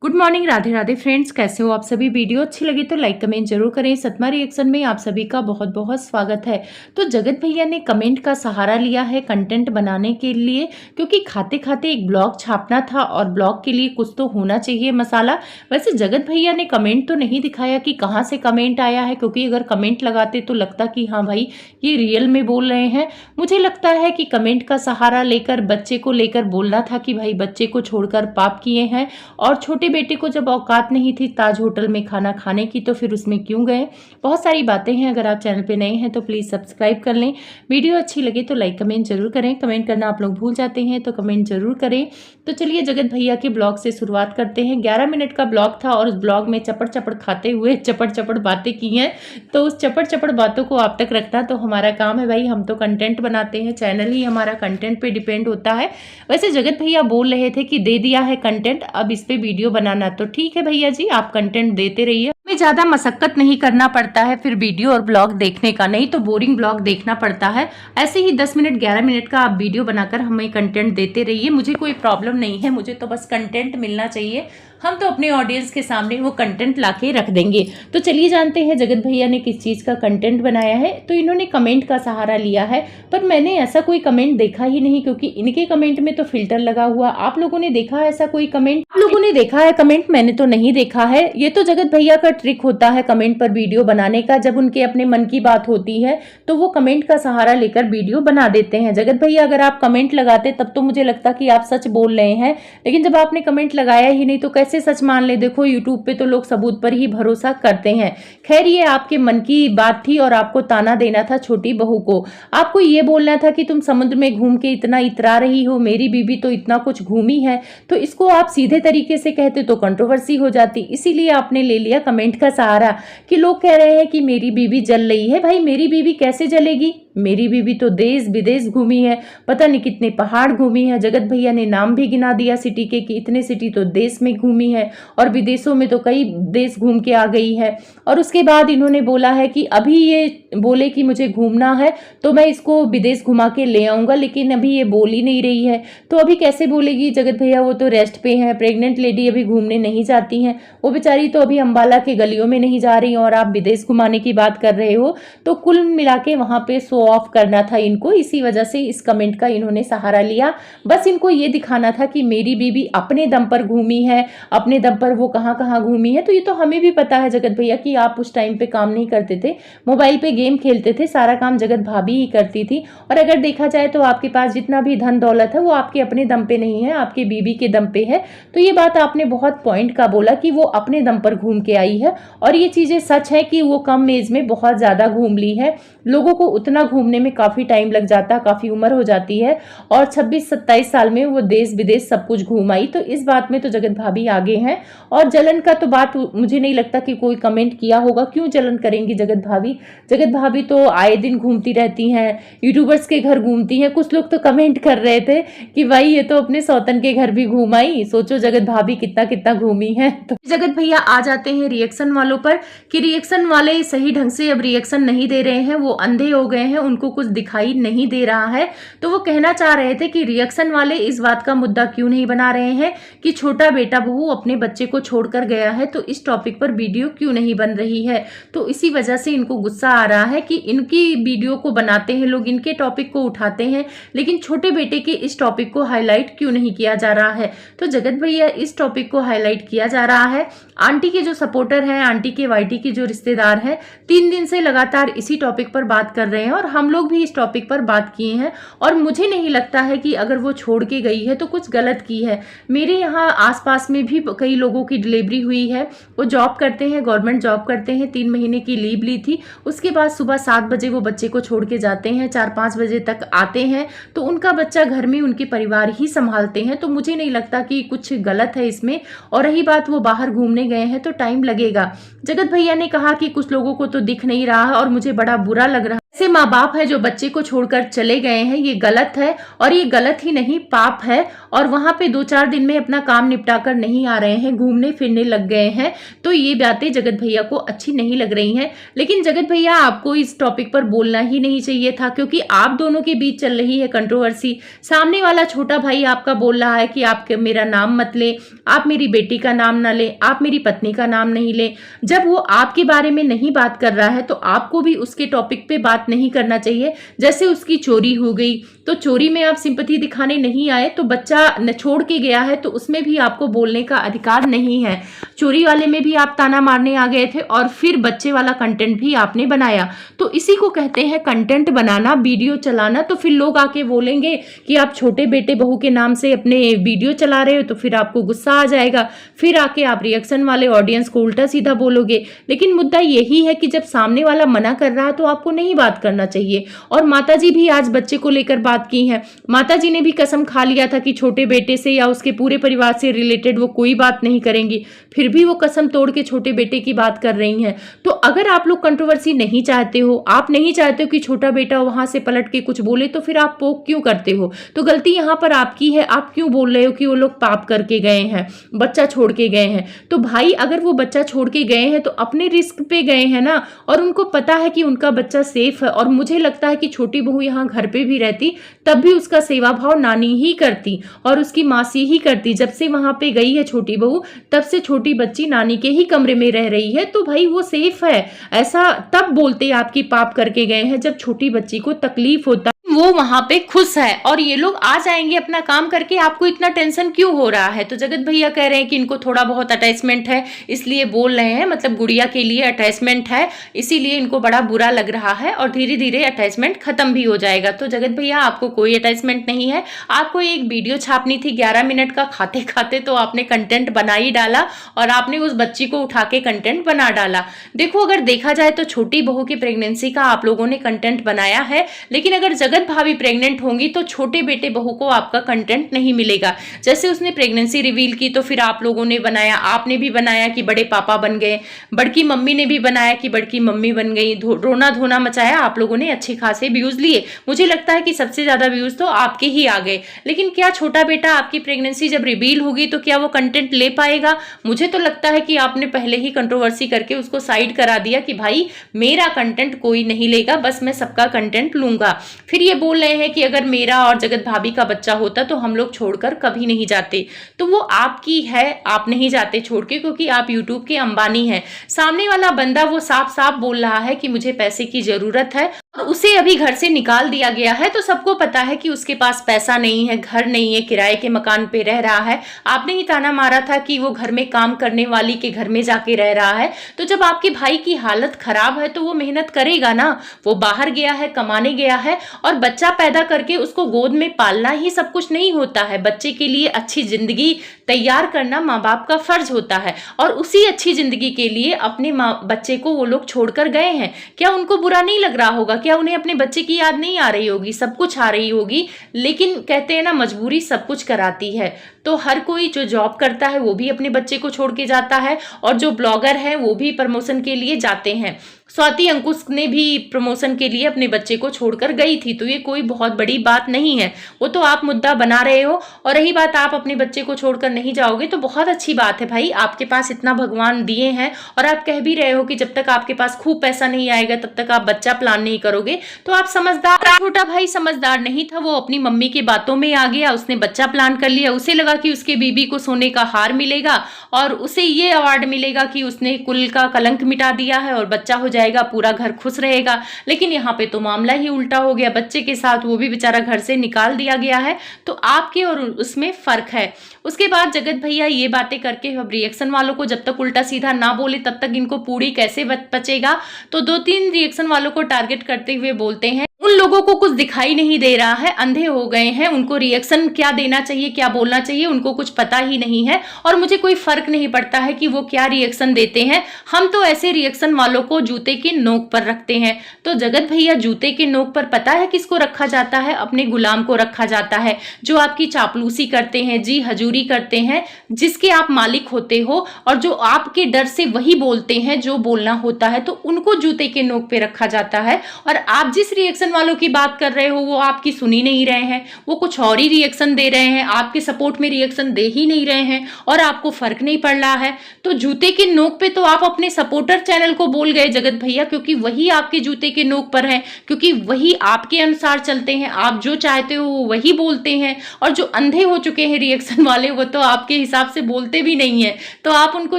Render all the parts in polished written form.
Good morning, Radhe Radhe friends. कैसे हो आप सभी। वीडियो अच्छी लगी तो लाइक कमेंट जरूर करें। सतमा रिएक्शन में आप सभी का बहुत बहुत स्वागत है। तो जगत भैया ने कमेंट का सहारा लिया है कंटेंट बनाने के लिए, क्योंकि खाते खाते एक ब्लॉग छापना था और ब्लॉग के लिए कुछ तो होना चाहिए मसाला। वैसे जगत भैया ने कमेंट तो नहीं दिखाया कि कहाँ से कमेंट आया है, क्योंकि अगर कमेंट लगाते तो लगता कि हाँ भाई ये रियल में बोल रहे हैं। मुझे लगता है कि कमेंट का सहारा लेकर बच्चे को लेकर बोलना था कि भाई बच्चे को छोड़कर पाप किए हैं, और छोटे बेटे को जब औकात नहीं थी ताज होटल में खाना खाने की तो फिर उसमें क्यों गए। बहुत सारी बातें हैं। अगर आप चैनल पे नए हैं तो प्लीज़ सब्सक्राइब कर लें। वीडियो अच्छी लगे तो लाइक कमेंट जरूर करें। कमेंट करना आप लोग भूल जाते हैं तो कमेंट जरूर करें। तो चलिए जगत भैया के ब्लॉग से शुरुआत करते हैं। 11 मिनट का ब्लॉग था और उस ब्लॉग में चपड़ चपड़ खाते हुए चपड़ चपड़ बातें की हैं। तो उस चपड़ चपड़ बातों को आप तक रखना तो हमारा काम है भाई। हम तो कंटेंट बनाते हैं, चैनल ही हमारा कंटेंट पे डिपेंड होता है। वैसे जगत भैया बोल रहे थे कि दे दिया है कंटेंट, अब इस पे वीडियो बनाना। तो ठीक है भैया जी, आप कंटेंट देते रहिए। हमें ज़्यादा मशक्कत नहीं करना पड़ता है फिर वीडियो और ब्लॉग देखने का, नहीं तो बोरिंग ब्लॉग देखना पड़ता है। ऐसे ही 10 मिनट 11 मिनट का आप वीडियो बनाकर हमें कंटेंट देते रहिए। मुझे कोई प्रॉब्लम नहीं है, मुझे तो बस कंटेंट मिलना चाहिए। हम तो अपने ऑडियंस के सामने वो कंटेंट लाके रख देंगे। तो चलिए जानते हैं जगत भैया ने किस चीज़ का कंटेंट बनाया है। तो इन्होंने कमेंट का सहारा लिया है, पर मैंने ऐसा कोई कमेंट देखा ही नहीं, क्योंकि इनके कमेंट में तो फिल्टर लगा हुआ। आप लोगों ने देखा है ऐसा कोई कमेंट? आप लोगों ने देखा है कमेंट? मैंने तो नहीं देखा है। ये तो जगत भैया का ट्रिक होता है कमेंट पर वीडियो बनाने का। जब उनके अपने मन की बात होती है तो वो कमेंट का सहारा लेकर वीडियो बना देते हैं। जगत भैया अगर आप कमेंट लगाते तब तो मुझे लगता कि आप सच बोल रहे हैं, लेकिन जब आपने कमेंट लगाया ही नहीं तो कैसे सच मान ले। देखो यूट्यूब पे तो लोग सबूत पर ही भरोसा करते हैं। खैर ये आपके मन की बात थी और आपको ताना देना था छोटी बहू को। आपको ये बोलना था कि तुम समुद्र में घूम के इतना इतरा रही हो, मेरी बीबी तो इतना कुछ घूमी है। तो इसको आप सीधे तरीके से कहते तो कंट्रोवर्सी हो जाती। इसीलिए आपने ले लिया कमेंट का सहारा कि लोग कह रहे हैं कि मेरी बीबी जल रही है। भाई मेरी बीबी कैसे जलेगी? मेरी बीबी तो देश विदेश घूमी है, पता नहीं कितने पहाड़ घूमी है। जगत भैया ने नाम भी गिना दिया सिटी के कि इतने सिटी तो देश में घूमी है और विदेशों में तो कई देश घूम के आ गई है। और उसके बाद इन्होंने बोला है कि अभी ये बोले कि मुझे घूमना है तो मैं इसको विदेश घुमा के ले आऊंगा, लेकिन अभी ये बोल ही नहीं रही है। तो अभी कैसे बोलेगी जगत भैया? वो तो रेस्ट पे हैं। प्रेग्नेंट लेडी अभी घूमने नहीं जाती हैं, वो बेचारी तो अभी अंबाला के गलियों में नहीं जा रही, और आप विदेश घुमाने की बात कर रहे हो। तो कुल मिला के वहां पे शो ऑफ करना था इनको, इसी वजह से इस कमेंट का इन्होंने सहारा लिया। बस इनको ये दिखाना था कि मेरी बीबी अपने दम पर घूमी है, अपने दम पर वो कहाँ कहाँ घूमी है। तो ये तो हमें भी पता है जगत भैया कि आप उस टाइम पे काम नहीं करते थे, मोबाइल पे गेम खेलते थे, सारा काम जगत भाभी ही करती थी। और अगर देखा जाए तो आपके पास जितना भी धन दौलत है वो आपके अपने दम पे नहीं है, आपके बीबी के दम पे है। तो ये बात आपने बहुत पॉइंट का बोला कि वो अपने दम पर घूम के आई है, और ये चीजें सच है कि वो कम एज में बहुत ज्यादा घूम ली है। लोगों को उतना घूमने में काफी टाइम लग जाता है, काफी उम्र हो जाती है, और 26-27 साल में वो देश विदेश सब कुछ घूम आई। तो इस बात में तो जगत भाभी आगे हैं। और जलन का तो बात मुझे नहीं लगता कि कोई कमेंट किया होगा। क्यों जलन करेंगी जगत भाभी? जगत भाभी तो आए दिन घूमती रहती हैं, यूट्यूबर्स के घर घूमती हैं। कुछ लोग तो कमेंट कर रहे थे कि भाई ये तो अपने सौतन के घर भी घूम आई। सोचो जगत भाभी कितना कितना घूमी है। तो जगत भैया आ जाते हैं रिएक्शन वालों पर कि रिएक्शन वाले सही ढंग से अब रिएक्शन नहीं दे रहे हैं, वो अंधे हो गए हैं, उनको कुछ दिखाई नहीं दे रहा है। तो वो कहना चाह रहे थे कि रिएक्शन वाले इस बात का मुद्दा क्यों नहीं बना रहे हैं कि छोटा बेटा बहू अपने बच्चे को छोड़कर गया है, तो इस टॉपिक पर वीडियो क्यों नहीं बन रही है। तो इसी वजह से इनको गुस्सा आ रहा है कि इनकी वीडियो को बनाते हैं लोग, इनके टॉपिक को उठाते हैं, लेकिन छोटे बेटे के इस टॉपिक को हाईलाइट क्यों नहीं किया जा रहा है। तो जगत भैया इस टॉपिक को हाईलाइट किया जा रहा है। आंटी के जो सपोर्टर हैं, आंटी के वाईटी के जो रिश्तेदार हैं, 3 दिन से लगातार इसी टॉपिक पर बात कर रहे हैं, और हम लोग भी इस टॉपिक पर बात किए हैं। और मुझे नहीं लगता है कि अगर वो छोड़ के गई है तो कुछ गलत की है। मेरे यहाँ आसपास में भी कई लोगों की डिलीवरी हुई है। वो जॉब करते हैं, गवर्नमेंट जॉब करते हैं, 3 महीने की लीव ली थी। उसके बाद सुबह 7 बजे वो बच्चे को छोड़ के जाते हैं, 4-5 बजे तक आते हैं। तो उनका बच्चा घर में उनके परिवार ही संभालते हैं। तो मुझे नहीं लगता कि कुछ गलत है इसमें। और रही बात वो बाहर घूमने गए हैं तो टाइम लगेगा। जगत भैया ने कहा कि कुछ लोगों को तो दिख नहीं रहा है और मुझे बड़ा बुरा लग रहा है। ऐसे माँ बाप हैं जो बच्चे को छोड़कर चले गए हैं, ये गलत है। और ये गलत ही नहीं, पाप है। और वहां पे 2-4 दिन में अपना काम निपटा कर नहीं आ रहे हैं, घूमने फिरने लग गए हैं। तो ये बातें जगत भैया को अच्छी नहीं लग रही हैं। लेकिन जगत भैया, आपको इस टॉपिक पर बोलना ही नहीं चाहिए था, क्योंकि आप दोनों के बीच चल रही है कंट्रोवर्सी। सामने वाला छोटा भाई आपका बोल रहा है कि आप मेरा नाम मत ले, आप मेरी बेटी का नाम ना ले, आप मेरी पत्नी का नाम नहीं ले। जब वो आपके बारे में नहीं बात कर रहा है तो आपको भी उसके टॉपिक पे बात नहीं करना चाहिए। जैसे उसकी चोरी हो गई, तो चोरी में आप सिंपैथी दिखाने नहीं आए, तो बच्चा छोड़ के गया है तो उसमें भी आपको बोलने का अधिकार नहीं है। चोरी वाले में भी आप ताना मारने आ गए थे और फिर बच्चे वाला कंटेंट भी आपने बनाया। तो इसी को कहते हैं कंटेंट बनाना, वीडियो चलाना। तो फिर लोग आके बोलेंगे कि आप छोटे बेटे बहू के नाम से अपने वीडियो चला रहे हो, तो फिर आपको गुस्सा आ जाएगा, फिर आके आप रिएक्शन वाले ऑडियंस को उल्टा सीधा बोलोगे। लेकिन मुद्दा यही है कि जब सामने वाला मना कर रहा है तो आपको नहीं बात करना चाहिए। और माताजी भी आज बच्चे को लेकर बात की है। माताजी ने भी कसम खा लिया था कि छोटे बेटे से या उसके पूरे परिवार से रिलेटेड वो कोई बात नहीं करेंगी, फिर भी वो कसम तोड़ के छोटे बेटे की बात कर रही हैं। तो अगर आप लोग कंट्रोवर्सी नहीं चाहते हो, आप नहीं चाहते हो कि छोटा बेटा वहां से पलट के कुछ बोले, तो फिर आप पोक क्यों करते हो? तो गलती यहाँ पर आपकी है। आप क्यों बोल रहे हो कि वो लोग पाप करके गए हैं, बच्चा छोड़ के गए हैं? तो भाई, अगर वो बच्चा छोड़ के गए हैं तो अपने रिस्क पे गए हैं ना, और उनको पता है कि उनका बच्चा सेफ है। और मुझे लगता है कि छोटी बहू यहाँ घर पे भी रहती तब भी उसका सेवा भाव नानी ही करती और उसकी मासी ही करती। जब से वहां पे गई है छोटी बहू, तब से छोटी बच्ची नानी के ही कमरे में रह रही है। तो भाई वो सेफ है। ऐसा तब बोलते आपकी पाप करके गए हैं जब छोटी बच्ची को तकलीफ होता, वो वहां पे खुश है। और ये लोग आ जाएंगे अपना काम करके, आपको इतना टेंशन क्यों हो रहा है? तो जगत भैया कह रहे हैं कि इनको थोड़ा बहुत अटैचमेंट है, इसलिए बोल रहे हैं, मतलब गुड़िया के लिए अटैचमेंट है, इसीलिए इनको बड़ा बुरा लग रहा है और धीरे धीरे अटैचमेंट खत्म भी हो जाएगा। तो जगत भैया, आपको कोई अटैचमेंट नहीं है। आपको एक वीडियो छापनी थी 11 मिनट का, खाते खाते तो आपने कंटेंट बना ही डाला और आपने उस बच्ची को उठा के कंटेंट बना डाला। देखो, अगर देखा जाए तो छोटी बहू की प्रेगनेंसी का आप लोगों ने कंटेंट बनाया है, लेकिन अगर जगत भाभी प्रेग्नेंट होंगी तो छोटे बेटे बहू को आपका कंटेंट नहीं मिलेगा। जैसे उसने प्रेगनेंसी रिवील की तो फिर आप लोगों ने बनाया, आपने भी बनाया कि बड़े पापा बन गए, बड़की मम्मी ने भी बनाया कि बड़की मम्मी बन गई, रोना धोना मचाया आप लोगों ने, अच्छे खासे व्यूज लिए। मुझे लगता है कि सबसे ज्यादा व्यूज तो आपके ही आ गए। लेकिन क्या छोटा बेटा आपकी प्रेगनेंसी जब रिवील होगी तो क्या वो कंटेंट ले पाएगा? मुझे तो लगता है कि आपने पहले ही कंट्रोवर्सी करके उसको साइड करा दिया कि भाई मेरा कंटेंट कोई नहीं लेगा, बस मैं सबका कंटेंट लूंगा। फिर ये बोल रहे हैं कि अगर मेरा और जगत भाभी का बच्चा होता तो हम लोग छोड़कर कभी नहीं जाते। तो वो आपकी है, आप नहीं जाते छोड़ के, क्योंकि आप यूट्यूब के अंबानी हैं। सामने वाला बंदा वो साफ साफ बोल रहा है कि मुझे पैसे की जरूरत है, उसे अभी घर से निकाल दिया गया है। तो सबको पता है कि उसके पास पैसा नहीं है, घर नहीं है, किराए के मकान पे रह रहा है। आपने ही ताना मारा था कि वो घर में काम करने वाली के घर में जाके रह रहा है। तो जब आपके भाई की हालत खराब है तो वो मेहनत करेगा ना। वो बाहर गया है, कमाने गया है, और बच्चा पैदा करके उसको गोद में पालना ही सब कुछ नहीं होता है। बच्चे के लिए अच्छी जिंदगी तैयार करना माँ बाप का फर्ज होता है, और उसी अच्छी जिंदगी के लिए अपने बच्चे को वो लोग छोड़कर गए हैं। क्या उनको बुरा नहीं लग रहा होगा? क्या उन्हें अपने बच्चे की याद नहीं आ रही होगी? सब कुछ आ रही होगी। लेकिन कहते हैं ना, मजबूरी सब कुछ कराती है। तो हर कोई जो जॉब करता है वो भी अपने बच्चे को छोड़ के जाता है, और जो ब्लॉगर है वो भी प्रमोशन के लिए जाते हैं। स्वाति अंकुश ने भी प्रमोशन के लिए अपने बच्चे को छोड़कर गई थी। तो ये कोई बहुत बड़ी बात नहीं है, वो तो आप मुद्दा बना रहे हो। और रही बात आप अपने बच्चे को छोड़कर नहीं जाओगे, तो बहुत अच्छी बात है भाई, आपके पास इतना भगवान दिए हैं, और आप कह भी रहे हो कि जब तक आपके पास खूब पैसा नहीं आएगा तब तक आप बच्चा प्लान नहीं करोगे। तो आप समझदार। छोटा भाई समझदार नहीं था, वो अपनी मम्मी के बातों में आ गया, उसने बच्चा प्लान कर लिया। उसे लगा कि उसके बीबी को सोने का हार मिलेगा और उसे ये अवार्ड मिलेगा कि उसने कुल का कलंक मिटा दिया है और बच्चा हो जाएगा, पूरा घर खुश रहेगा। लेकिन यहाँ पे तो मामला ही उल्टा हो गया, बच्चे के साथ वो भी बेचारा घर से निकाल दिया गया है। तो आपके और उसमें फर्क है। उसके बाद जगत भैया ये बातें करके अब रिएक्शन वालों को जब तक उल्टा सीधा ना बोले तब तक इनको पूरी कैसे बचेगा। तो 2-3 रिएक्शन वालों को टारगेट करते हुए बोलते हैं, उन लोगों को कुछ दिखाई नहीं दे रहा है, अंधे हो गए हैं, उनको रिएक्शन क्या देना चाहिए, क्या बोलना चाहिए, उनको कुछ पता ही नहीं है। और मुझे कोई फर्क नहीं पड़ता है कि वो क्या रिएक्शन देते हैं, हम तो ऐसे रिएक्शन वालों को जूते की नोक पर रखते हैं। तो जगत भैया जूते के नोक पर पता है किसको रखा जाता है? अपने गुलाम को रखा जाता है, जो आपकी चापलूसी करते हैं, जी हजूरी करते हैं, जिसके आप मालिक होते हो और जो आपके डर से वही बोलते हैं जो बोलना होता है, तो उनको जूते के नोक पे रखा जाता है। और आप जिस रिएक्शन वालों की बात कर रहे हो वो आपकी सुन ही नहीं रहे हैं, वो कुछ और ही रिएक्शन दे रहे हैं, आपके सपोर्ट में रिएक्शन दे ही नहीं रहे हैं और आपको फर्क नहीं पड़ रहा है। तो जूते के नोक पे तो आप अपने सपोर्टर चैनल को बोल गए जगत भैया, क्योंकि वही आपके जूते के नोक पर है, क्योंकि वही आपके अनुसार चलते हैं, आप जो चाहते हो वो वही बोलते हैं। और जो अंधे हो चुके हैं रिएक्शन वाले, वो तो आपके हिसाब से बोलते भी नहीं है, तो आप उनको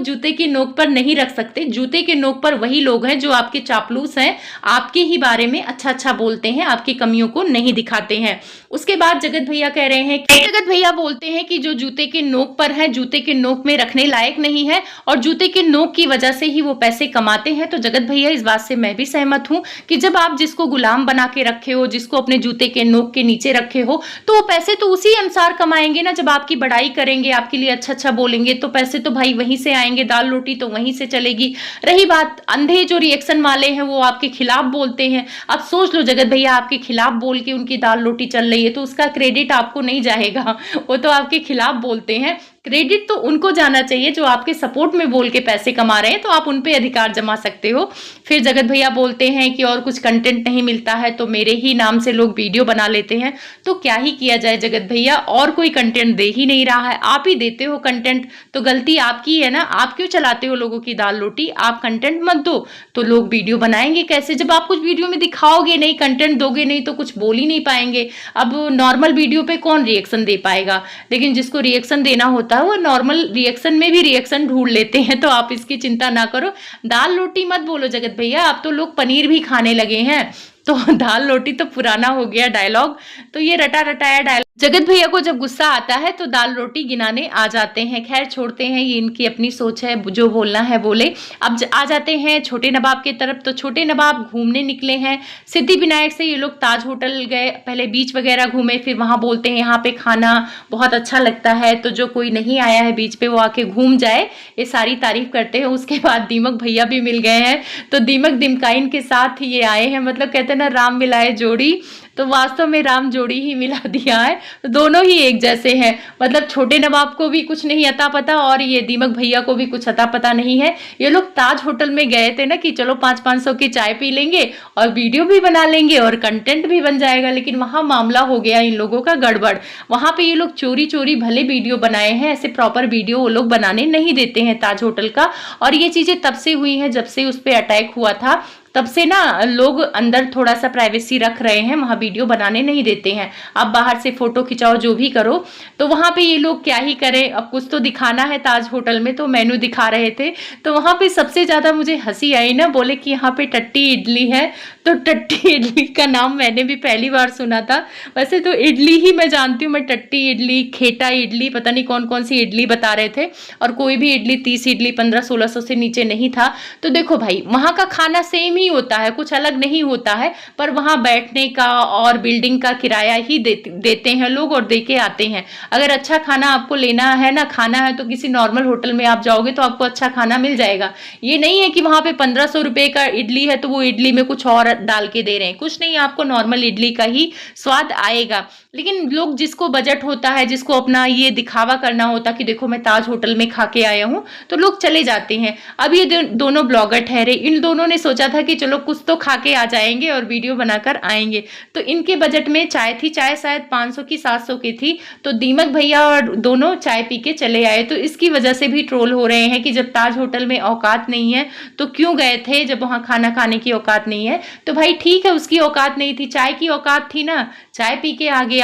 जूते की नोक पर नहीं रख सकते। जूते के नोक पर वही लोग हैं जो आपके चापलूस हैं, आपके ही बारे में अच्छा अच्छा बोलते हैं, आपकी कमियों को नहीं दिखाते हैं। उसके बाद जगत भैया कह रहे हैं कि जगत भैया बोलते हैं कि जो जूते के नोक पर है, जूते के नोक में रखने लायक नहीं है और जूते के नोक की वजह से ही वो पैसे कमाते हैं। तो जगत भैया इस बात से मैं भी सहमत हूं कि जब आप जिसको गुलाम बना के रखे हो, जिसको अपने जूते के नोक के नीचे रखे हो, तो वो पैसे तो उसी अनुसार कमाएंगे ना। जब आपकी बड़ाई करेंगे, आपके लिए अच्छा अच्छा बोलेंगे, तो पैसे तो भाई वहीं से आएंगे, दाल रोटी तो वहीं से चलेगी। रही बात अंधे जो रिएक्शन वाले हैं, वो आपके खिलाफ बोलते हैं। अब सोच लो जगत भैया, आपके खिलाफ बोल के उनकी दाल रोटी चल रही है, तो उसका क्रेडिट आपको नहीं जाएगा, वो तो आपके खिलाफ बोलते हैं। क्रेडिट तो उनको जाना चाहिए जो आपके सपोर्ट में बोल के पैसे कमा रहे हैं, तो आप उन पे अधिकार जमा सकते हो। फिर जगत भैया बोलते हैं कि और कुछ कंटेंट नहीं मिलता है तो मेरे ही नाम से लोग वीडियो बना लेते हैं। तो क्या ही किया जाए जगत भैया, और कोई कंटेंट दे ही नहीं रहा है, आप ही देते हो कंटेंट, तो गलती आपकी है ना। आप क्यों चलाते हो लोगों की दाल रोटी? आप कंटेंट मत दो तो लोग वीडियो बनाएंगे कैसे? जब आप कुछ वीडियो में दिखाओगे नहीं, कंटेंट दोगे नहीं, तो कुछ बोल ही नहीं पाएंगे। अब नॉर्मल वीडियो पे कौन रिएक्शन दे पाएगा? लेकिन जिसको रिएक्शन देना होता है वो नॉर्मल रिएक्शन में भी रिएक्शन ढूंढ लेते हैं, तो आप इसकी चिंता ना करो। दाल रोटी मत बोलो जगत भैया, अब तो लोग पनीर भी खाने लगे हैं, तो दाल रोटी तो पुराना हो गया डायलॉग, तो ये रटा रटाया डायलॉग। जगत भैया को जब गुस्सा आता है तो दाल रोटी गिनाने आ जाते हैं। खैर छोड़ते हैं, ये इनकी अपनी सोच है, जो बोलना है बोले। अब आ जाते हैं छोटे नवाब के तरफ। तो छोटे नवाब घूमने निकले हैं सिद्धिविनायक से, ये लोग ताज होटल गए, पहले बीच वगैरह घूमे, फिर वहां बोलते हैं यहाँ पे खाना बहुत अच्छा लगता है, तो जो कोई नहीं आया है बीच पे वो आके घूम जाए, ये सारी तारीफ करते हैं। उसके बाद दीमक भैया भी मिल गए हैं, तो दीमक दिमकाइन के साथ ये आए हैं, मतलब कहते हैं ना राम मिलाए जोड़ी, तो वास्तव में राम जोड़ी ही मिला दिया है। तो दोनों ही एक जैसे हैं, मतलब छोटे नवाब को भी कुछ नहीं अता पता और ये दीमक भैया को भी कुछ अता पता नहीं है। ये लोग ताज होटल में गए थे ना कि चलो 500-500 की चाय पी लेंगे और वीडियो भी बना लेंगे और कंटेंट भी बन जाएगा, लेकिन वहां मामला हो गया इन लोगों का गड़बड़। वहां पे ये लोग चोरी चोरी भले वीडियो बनाए हैं, ऐसे प्रॉपर वीडियो वो लोग बनाने नहीं देते हैं ताज होटल का। और ये चीजें तब से हुई हैं जब से उस पर अटैक हुआ था, तब से ना लोग अंदर थोड़ा सा प्राइवेसी रख रहे हैं, वहां वीडियो बनाने नहीं देते हैं। आप बाहर से फोटो खिंचाओ जो भी करो, तो वहां पे ये लोग क्या ही करें, अब कुछ तो दिखाना है ताज होटल में, तो मेनू दिखा रहे थे। तो वहां पे सबसे ज्यादा मुझे हंसी आई ना, बोले कि यहाँ पे टट्टी इडली है, तो टट्टी इडली का नाम मैंने भी पहली बार सुना था। वैसे तो इडली ही मैं जानती हूँ, मैं टट्टी इडली, खेटा इडली, पता नहीं कौन कौन सी इडली बता रहे थे, और कोई भी इडली 30 इडली 1500-1600 से नीचे नहीं था। तो देखो भाई, वहां का खाना सेम ही होता है, कुछ अलग नहीं होता है, पर वहां बैठने का और बिल्डिंग का किराया ही देते हैं लोग और देके आते हैं। अगर अच्छा खाना आपको लेना है ना, खाना है, तो किसी नॉर्मल होटल में आप जाओगे तो आपको अच्छा खाना मिल जाएगा। ये नहीं है कि वहां पे 1500 रुपए का इडली है तो वो इडली में कुछ और डाल के दे रहे हैं, कुछ नहीं, आपको नॉर्मल इडली का ही स्वाद आएगा। लेकिन लोग जिसको बजट होता है, जिसको अपना ये दिखावा करना होता कि देखो मैं ताज होटल में खा के आया हूं, तो लोग चले जाते हैं। अब ये दोनों ब्लॉगर ठहरे, इन दोनों ने सोचा था कि चलो कुछ तो खा के आ जाएंगे और वीडियो बनाकर आएंगे, तो इनके बजट में चाय थी, चाय शायद 500 की 700 की थी, तो दीमक भैया और दोनों चाय पी के चले आए। तो इसकी वजह से भी ट्रोल हो रहे हैं कि जब ताज होटल में औकात नहीं है तो क्यों गए थे, जब वहां खाना खाने की औकात नहीं है। तो भाई ठीक है, उसकी औकात नहीं थी, चाय की औकात थी ना, चाय पी के आ गया,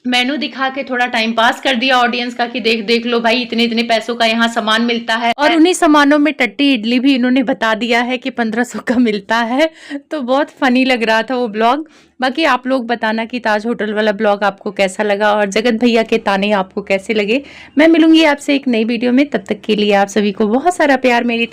मेनू दिखा के थोड़ा टाइम पास कर दिया ऑडियंस का कि देख लो भाई, इतने इतने पैसों का यहाँ सामान मिलता है, और उन्हीं सामानों में टट्टी इडली भी इन्होंने बता दिया है कि 1500 का मिलता है। तो बहुत फनी लग रहा था वो ब्लॉग। बाकी आप लोग बताना कि ताज होटल वाला ब्लॉग आपको कैसा लगा और जगत भैया के ताने आपको कैसे लगे। मैं मिलूंगी आपसे एक नई वीडियो में, तब तक के लिए आप सभी को बहुत सारा प्यार मेरी तरफ